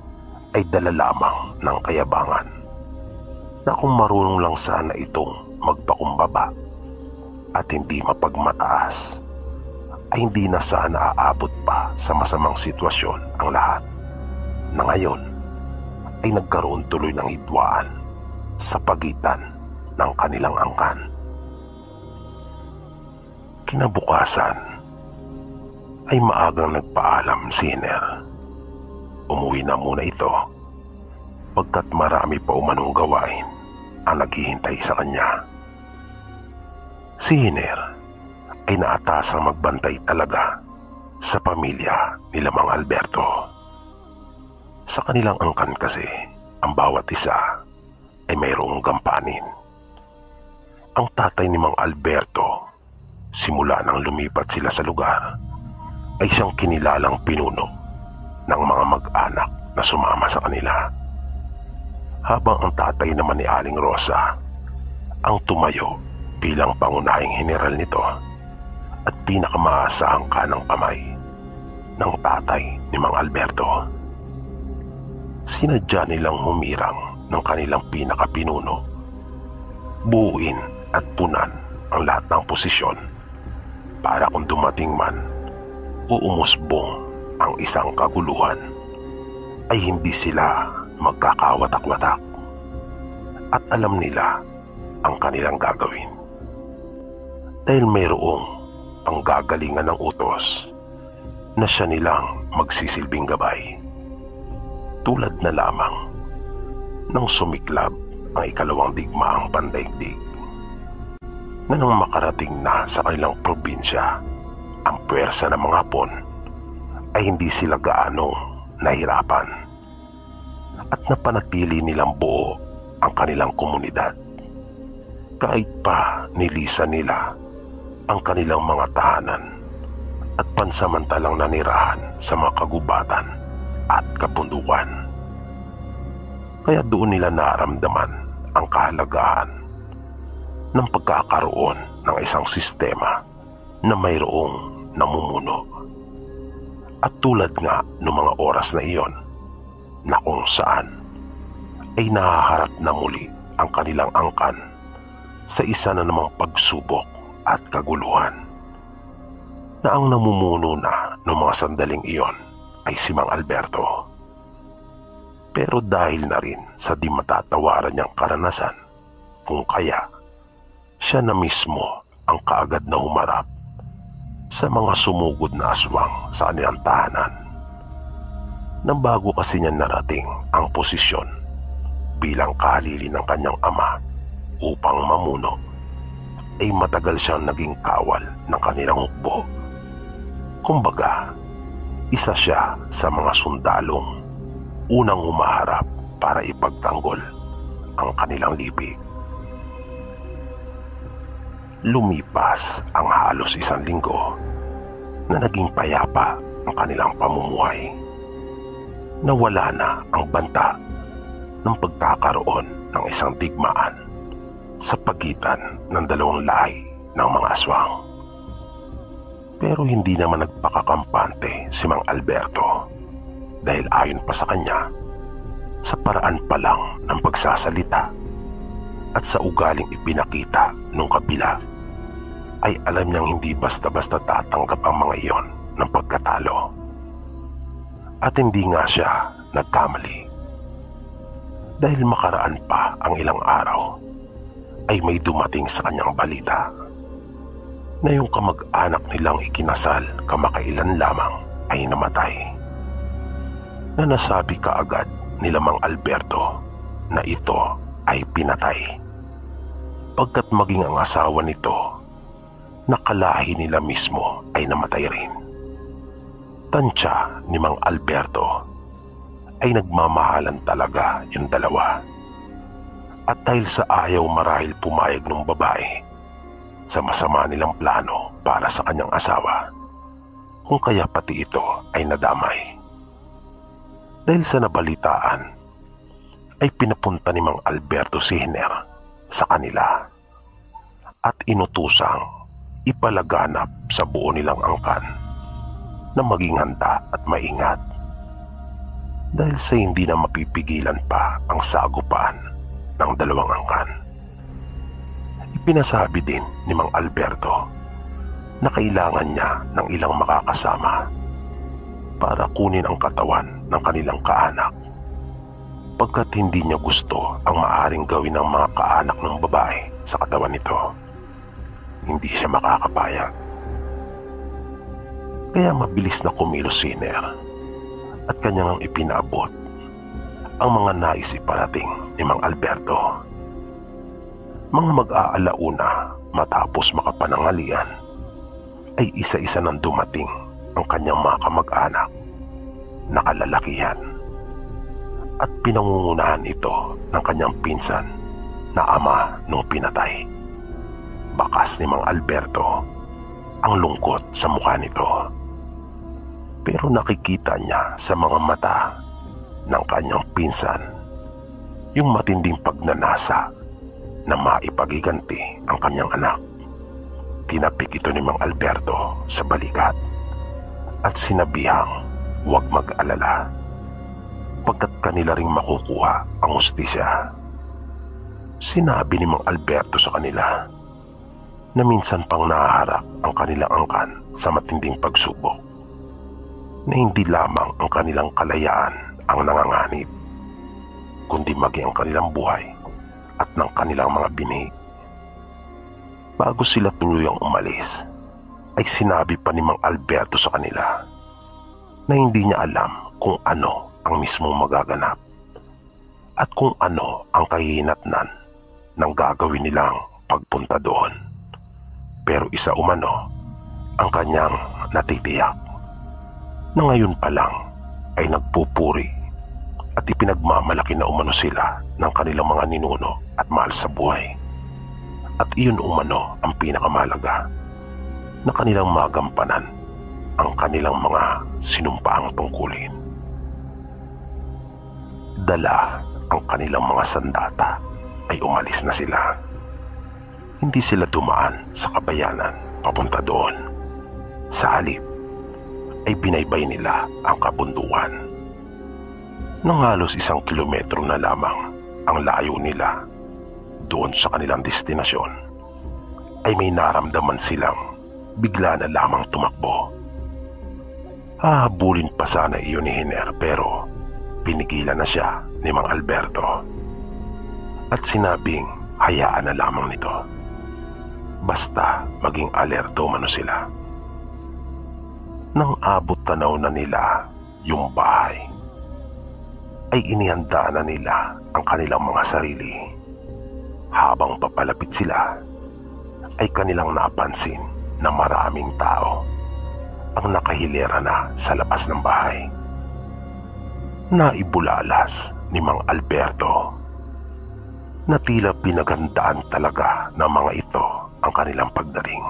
ay dala lamang ng kayabangan na kung marunong lang sana itong magpakumbaba at hindi mapagmataas ay hindi na sana aabot pa sa masamang sitwasyon ang lahat na ngayon ay nagkaroon tuloy ng hidwaan sa pagitan ng kanilang angkan. Kinabukasan ay maagang nagpaalam si Hiner. Umuwi na muna ito pagkat marami pa umanong gawain ang naghihintay sa kanya. Si Hiner ay naatasang magbantay talaga sa pamilya nila Mang Alberto. Sa kanilang angkan kasi, ang bawat isa ay mayroong gampanin. Ang tatay ni Mang Alberto, simula nang lumipat sila sa lugar, ay siyang kinilalang pinuno ng mga mag-anak na sumama sa kanila. Habang ang tatay naman ni Aling Rosa ang tumayo bilang pangunahing general nito at pinakamaasahang kanang kamay ng tatay ni Mang Alberto. Sinadya nilang humirang ng kanilang pinakapinuno, buuin at punan ang lahat ng posisyon para kung dumating man o umusbong ang isang kaguluhan ay hindi sila magkakawatak-watak at alam nila ang kanilang gagawin. Dahil mayroong panggagalingan ng utos na siya nilang magsisilbing gabay. Tulad na lamang nang sumiklab ang ikalawang digmaang pandaigdig na nang makarating na sa kanilang probinsya ang puwersa ng mga Hapon ay hindi sila gaanong nahirapan at napanatili nilang buo ang kanilang komunidad. Kahit pa nilisan nila ang kanilang mga tahanan at pansamantalang nanirahan sa mga kagubatan at kabundukan. Kaya doon nila naramdaman ang kahalagahan ng pagkakaroon ng isang sistema na mayroong namumuno. At tulad nga ng mga oras na iyon na kung saan ay nahaharap na muli ang kanilang angkan sa isa na namang pagsubok at kaguluhan, na ang namumuno na ng mga sandaling iyon ay si Mang Alberto. Pero dahil na rin sa di matatawaran niyang karanasan, kung kaya siya na mismo ang kaagad na humarap sa mga sumugod na aswang sa kanilang tahanan. Nang bago kasi niya narating ang posisyon bilang kahalili ng kanyang ama upang mamuno, ay matagal siyang naging kawal ng kanilang hukbo. Kumbaga, isa siya sa mga sundalong unang humaharap para ipagtanggol ang kanilang libig. Lumipas ang halos 1 linggo na naging payapa ang kanilang pamumuhay. Nawala na ang banta ng pagkakaroon ng isang digmaan sa pagitan ng dalawang lahi ng mga aswang. Pero hindi naman nagpakakampante si Mang Alberto dahil ayon pa sa kanya, sa paraan pa lang ng pagsasalita at sa ugaling ipinakita nung kabila, ay alam niyang hindi basta-basta tatanggap ang mga iyon ng pagkatalo. At hindi nga siya nagkamali. Dahil makaraan pa ang ilang araw, ay may dumating sa kanyang balita na yung kamag-anak nilang ikinasal kamakailan lamang ay namatay. Na nasabi kaagad nila Mang Alberto na ito ay pinatay, pagkat maging ang asawa nito na kalahi nila mismo ay namatay rin. Tansya ni Mang Alberto ay nagmamahalan talaga yung dalawa. At dahil sa ayaw marahil pumayag ng babae sa masama nilang plano para sa kanyang asawa, kung kaya pati ito ay nadamay. Dahil sa nabalitaan, ay pinapunta ni Mang Alberto si Hiner sa kanila at inutusang ipalaganap sa buo nilang angkan na maging handa at maingat. Dahil sa hindi na mapipigilan pa ang sagupaan ng dalawang angkan. Ipinasabi din ni Mang Alberto na kailangan niya ng ilang makakasama para kunin ang katawan ng kanilang kaanak, pagkat hindi niya gusto ang maaring gawin ng mga kaanak ng babae sa katawan nito. Hindi siya makakapayag. Kaya mabilis na kumilos si Hiner at kanyang ipinaabot ang mga nais iparating ni Mang Alberto. Mga mag-aalauna matapos makapanangalian, ay isa-isa nang dumating ang kanyang mga kamag-anak na kalalakihan at pinangungunahan ito ng kanyang pinsan na ama nung pinatay. Bakas ni Mang Alberto ang lungkot sa mukha nito, pero nakikita niya sa mga mata ng kanyang pinsan yung matinding pagnanasa na maipagiganti ang kanyang anak. Tinapik ito ni Mang Alberto sa balikat at sinabihang huwag mag-alala, pagkat kanila ring makukuha ang hustisya. Sinabi ni Mang Alberto sa kanila na minsan pang nahaharap ang kanilang angkan sa matinding pagsubok, na hindi lamang ang kanilang kalayaan ang nanganganib, kundi maging ang kanilang buhay at ng kanilang mga binhi. Bago sila tuluyang umalis, ay sinabi pa ni Mang Alberto sa kanila na hindi niya alam kung ano ang mismong magaganap at kung ano ang kahihinatnan ng gagawin nilang pagpunta doon. Pero isa umano ang kanyang natitiyak na ngayon pa lang ay nagpupuri at ipinagmamalaki na umano sila ng kanilang mga ninuno at mahal sa buhay. At iyon umano ang pinakamahalaga, na kanilang magampanan ang kanilang mga sinumpaang tungkulin. Dala ang kanilang mga sandata ay umalis na sila. Hindi sila dumaan sa kabayanan papunta doon. Sa halip ay binaybay nila ang kabundukan. Nang halos 1 kilometro na lamang ang layo nila doon sa kanilang destinasyon, ay may naramdaman silang bigla na lamang tumakbo. Hahabulin pa sana iyon ni Hiner, pero pinigilan na siya ni Mang Alberto at sinabing hayaan na lamang nito, basta maging alerto mano sila. Nang abot tanaw na nila yung bahay, ay inihanda na nila ang kanilang mga sarili. Habang papalapit sila, ay kanilang napansin na maraming tao ang nakahilera na sa labas ng bahay. Naibulalas ni Mang Alberto na tila pinaghandaan talaga ng mga ito ang kanilang pagdating,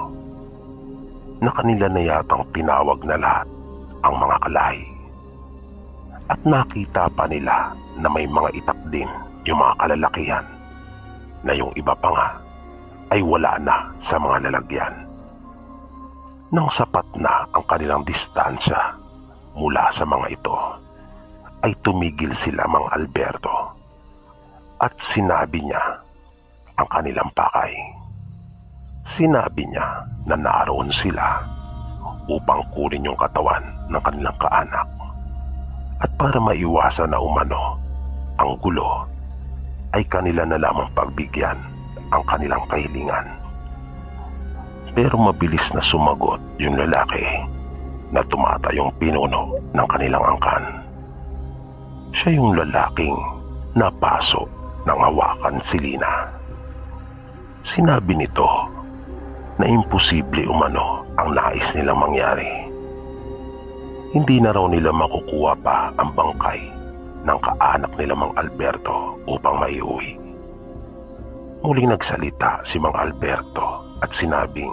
na kanila na yatang tinawag na lahat ang mga kalay. At nakita pa nila na may mga itak din yung mga kalalakihan, na yung iba pa nga ay wala na sa mga lalagyan. Nang sapat na ang kanilang distansya mula sa mga ito, ay tumigil sila Mang Alberto at sinabi niya ang kanilang pakay. Sinabi niya na naroon sila upang kunin yung katawan ng kanilang kaanak, at para maiwasan na umano ang gulo, ay kanila na lamang pagbigyan ang kanilang kahilingan. Pero mabilis na sumagot yung lalaki na tumatayong pinuno ng kanilang angkan. Siya yung lalaking napasok ng hawakan si Lina. Sinabi nito na imposible umano ang nais nilang mangyari. Hindi na raw nila makukuha pa ang bangkay ng kaanak nila Mang Alberto upang maiuwi. Muling nagsalita si Mang Alberto at sinabing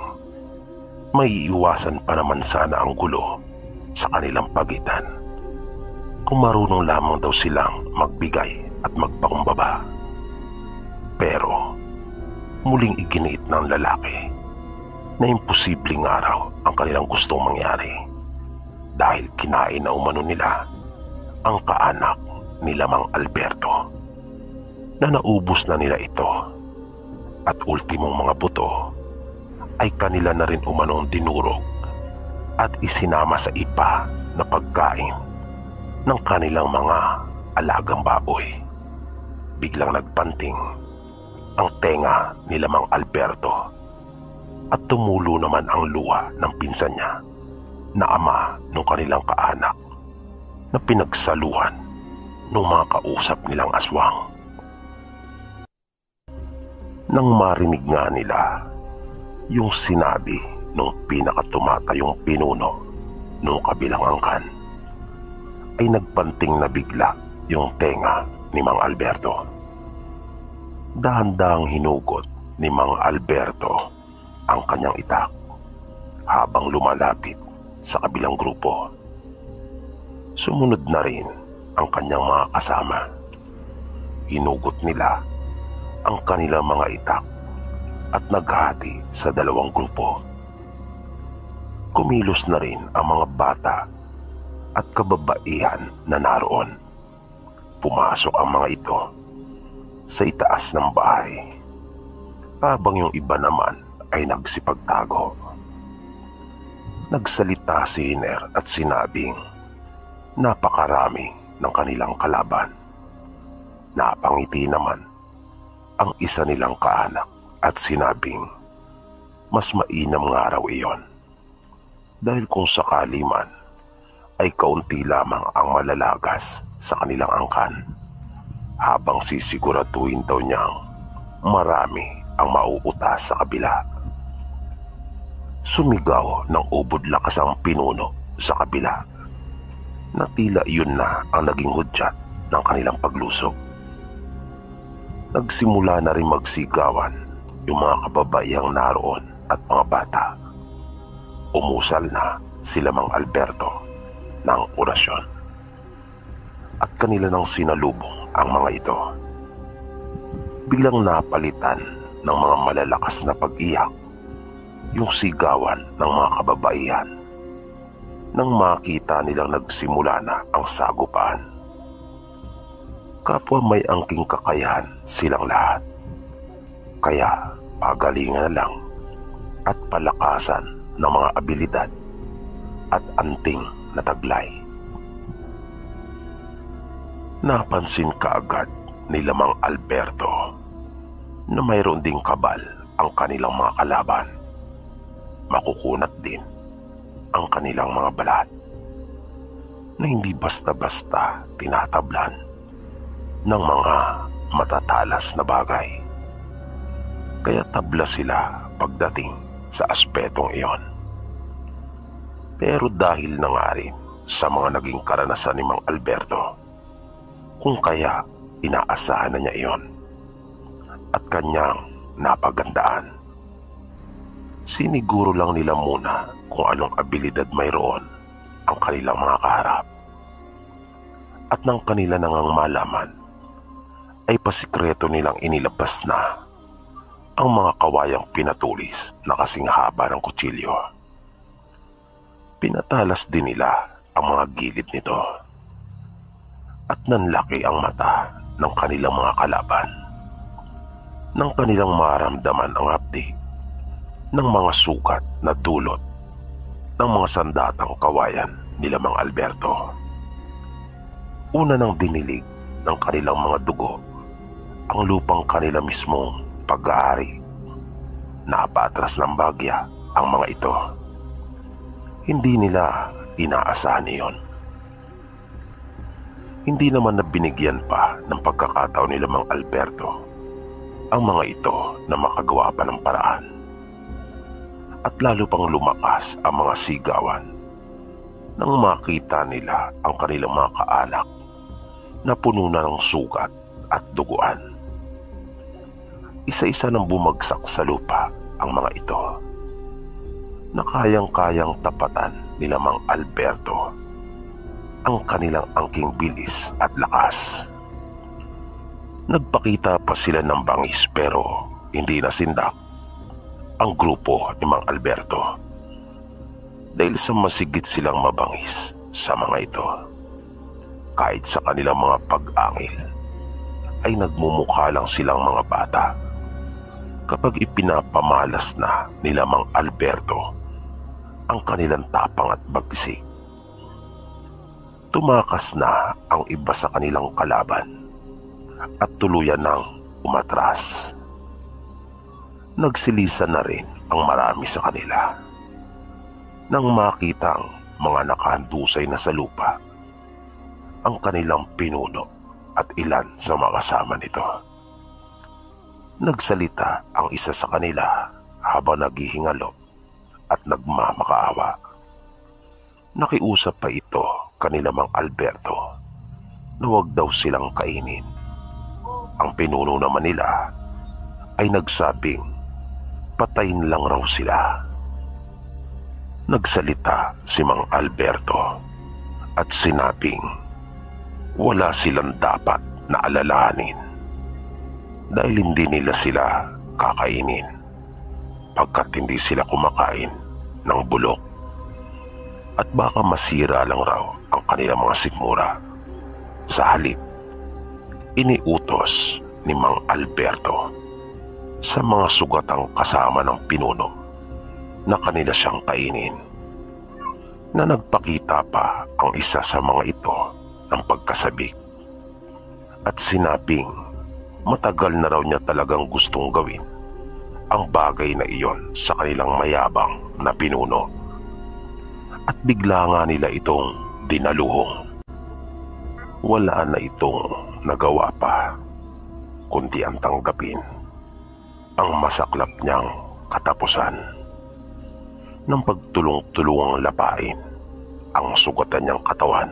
may iiwasan pa naman sana ang gulo sa kanilang pagitan kung marunong lamang daw silang magbigay at magpakumbaba. Pero muling iginiit ng lalaki na imposibleng araw ang kanilang gustong mangyari, dahil kinain na umano nila ang kaanak nila Mang Alberto, na naubos na nila ito, at ultimong mga buto ay kanila na rin umanong dinurog at isinama sa ipa na pagkain ng kanilang mga alagang baboy. Biglang nagpanting ang tenga nila Mang Alberto at tumulo naman ang luha ng pinsan niya na ama ng kanilang kaanak na pinagsaluhan ng mga kausap nilang aswang. Nang marinig nga nila yung sinabi nung pinakatumatayong pinuno nung kabilang angkan, ay nagpanting na bigla yung tenga ni Mang Alberto. Dahan-dahang hinugot ni Mang Alberto ang kanyang itak habang lumalapit sa kabilang grupo. Sumunod na rin ang kanyang mga kasama. Hinugot nila ang kanilang mga itak at naghati sa 2 grupo. Kumilos na rin ang mga bata at kababaihan na naroon. Pumasok ang mga ito sa itaas ng bahay, habang yung iba naman ay nagsipagtago. Nagsalita si Hiner at sinabing napakarami ng kanilang kalaban. Napangiti naman ang isa nilang kaanak at sinabing mas mainam nga raw iyon. Dahil kung sakali man ay kaunti lamang ang malalagas sa kanilang angkan, habang sisiguraduhin daw niyang marami ang mauutas sa kabila. Sumigaw ng ubod lakas ang pinuno sa kabila na tila iyon na ang naging hudyat ng kanilang paglusog. Nagsimula na rin magsigawan yung mga kababaihang naroon at mga bata. Umusal na sila Mang Alberto ng orasyon at kanila nang sinalubong ang mga ito. Biglang napalitan ng mga malalakas na pag-iyak yung sigawan ng mga kababaihan nang makita nilang nagsimula na ang sagupaan. Kapwa may angking kakayahan silang lahat, kaya pagalingan na lang at palakasan ng mga abilidad at anting na taglay. Napansin kaagad nila Mang Alberto na mayroon ding kabal ang kanilang mga kalaban. Makukunat din ang kanilang mga balat na hindi basta-basta tinatablan ng mga matatalas na bagay. Kaya tabla sila pagdating sa aspetong iyon. Pero dahil na nga rin sa mga naging karanasan ni Mang Alberto, kung kaya inaasahan na niya iyon at kanyang napagandaan. Siniguro lang nila muna kung anong abilidad mayroon ang kanilang mga kaharap. At nang kanila nangang malaman, ay pasikreto nilang inilabas na ang mga kawayang pinatulis na kasing haba ng kutsilyo. Pinatalas din nila ang mga gilid nito at nanlaki ang mata ng kanilang mga kalaban nang kanilang maramdaman ang hapdi ng mga sugat na dulot ng mga sandatang kawayan nila Mang Alberto. Una nang dinilig ng kanilang mga dugo ang lupang kanila mismong pag-aari. Napatras ng bagya ang mga ito. Hindi nila inaasahan iyon. Hindi naman na binigyan pa ng pagkakataon nila Mang Alberto ang mga ito na makagawa pa ng paraan. At lalo pang lumakas ang mga sigawan nang makita nila ang kanilang mga kaanak na puno na ng sugat at duguan. Isa-isa nang bumagsak sa lupa ang mga ito na kayang-kayang tapatan nila Mang Alberto ang kanilang angking bilis at lakas. Nagpakita pa sila ng bangis pero hindi nasindak ang grupo ni Mang Alberto dahil sa masigit silang mabangis sa mga ito. Kahit sa kanilang mga pag-angil ay nagmumukha lang silang mga bata kapag ipinapamalas na nila Mang Alberto ang kanilang tapang at bagsik. Tumakas na ang iba sa kanilang kalaban at tuluyan ng umatras. Nagsilisan na rin ang marami sa kanila nang makitang mga nakahandusay na sa lupa ang kanilang pinuno at ilan sa mga kasama nito. Nagsalita ang isa sa kanila habang naghihingalo at nagmamakaawa. Nakiusap pa ito kanila Mang Alberto na huwag daw silang kainin. Ang pinuno naman nila ay nagsabing patayin lang raw sila. Nagsalita si Mang Alberto at sinabing wala silang dapat na alalahanin dahil hindi nila sila kakainin pagkat hindi sila kumakain ng bulok at baka masira lang raw ang kanilang mga sikmura. Sa halip, iniutos ni Mang Alberto sa mga sugatang kasama ng pinuno na kanila siyang kainin, na nagpakita pa ang isa sa mga ito ng pagkasabik at sinabing matagal na raw niya talagang gustong gawin ang bagay na iyon sa kanilang mayabang na pinuno. At bigla nga nila itong dinaluhong. Wala na itong nagawa pa kundi ang tanggapin ang masaklap niyang katapusan ng pagtulong-tulungang lapain ang sugatan niyang katawan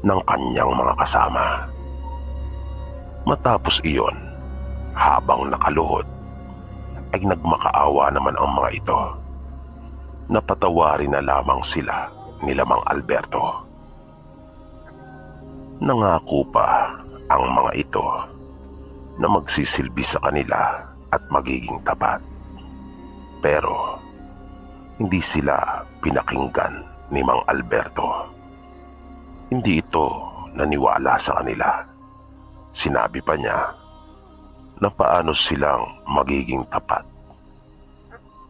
ng kanyang mga kasama. Matapos iyon, habang nakaluhod, ay nagmakaawa naman ang mga ito. Napatawarin na lamang sila ni Mang Alberto. Nangako pa ang mga ito na magsisilbi sa kanila at magiging tapat. Pero hindi sila pinakinggan ni Mang Alberto. Hindi ito naniwala sa kanila. Sinabi pa niya na paano silang magiging tapat.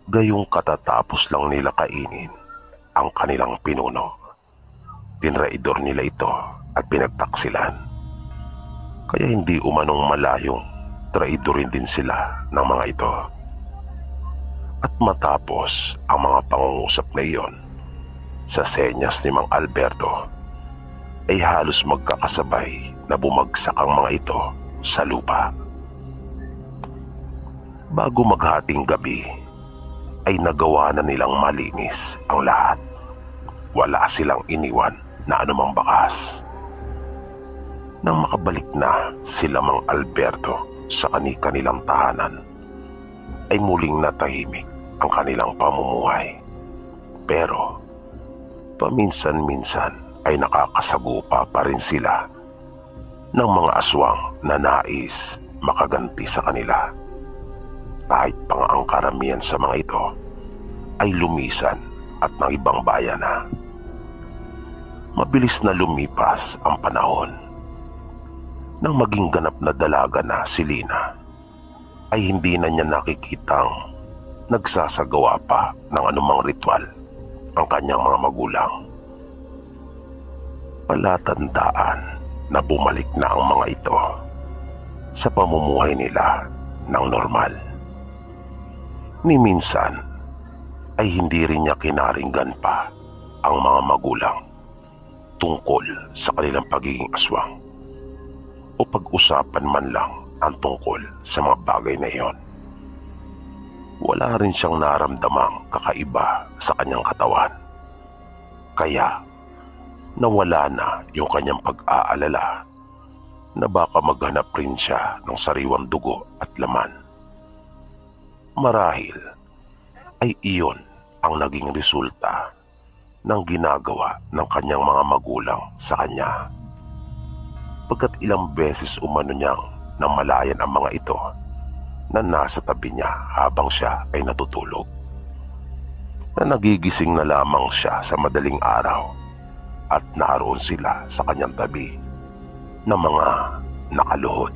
Gayong katatapos lang nila kainin ang kanilang pinuno. Tinraidor nila ito at pinagtaksilan. Kaya hindi umanong malayong traidorin din sila ng mga ito. At matapos ang mga pangungusap na iyon, sa senyas ni Mang Alberto, ay halos magkakasabay na bumagsak ang mga ito sa lupa. Bago maghating gabi, ay nagawa na nilang malinis ang lahat. Wala silang iniwan na anumang bakas. Nang makabalik na sila Mang Alberto sa kani-kanilang tahanan, ay muling natahimik ang kanilang pamumuhay. Pero paminsan-minsan ay nakakasagupa pa rin sila ng mga aswang na nais makaganti sa kanila. Kahit pa nga ang karamihan sa mga ito ay lumisan at ng ibang bayan na. Mabilis na lumipas ang panahon. Nang maging ganap na dalaga na si Lina, ay hindi na niya nakikitang nagsasagawa pa ng anumang ritual ang kanyang mga magulang. Palatandaan na bumalik na ang mga ito sa pamumuhay nila ng normal. Ni minsan ay hindi rin niya kinaringgan pa ang mga magulang tungkol sa kanilang pagiging aswang o pag-usapan man lang ang tungkol sa mga bagay na iyon. Wala rin siyang naramdamang kakaiba sa kanyang katawan. Kaya nawala na yung kanyang pag-aalala na baka maghanap rin siya ng sariwang dugo at laman. Marahil ay iyon ang naging resulta ng ginagawa ng kanyang mga magulang sa kanya. Pagkat ilang beses umano niyang namalayan ang mga ito na nasa tabi niya habang siya ay natutulog. Na nagigising na lamang siya sa madaling araw at naroon sila sa kanyang tabi na mga nakaluhod.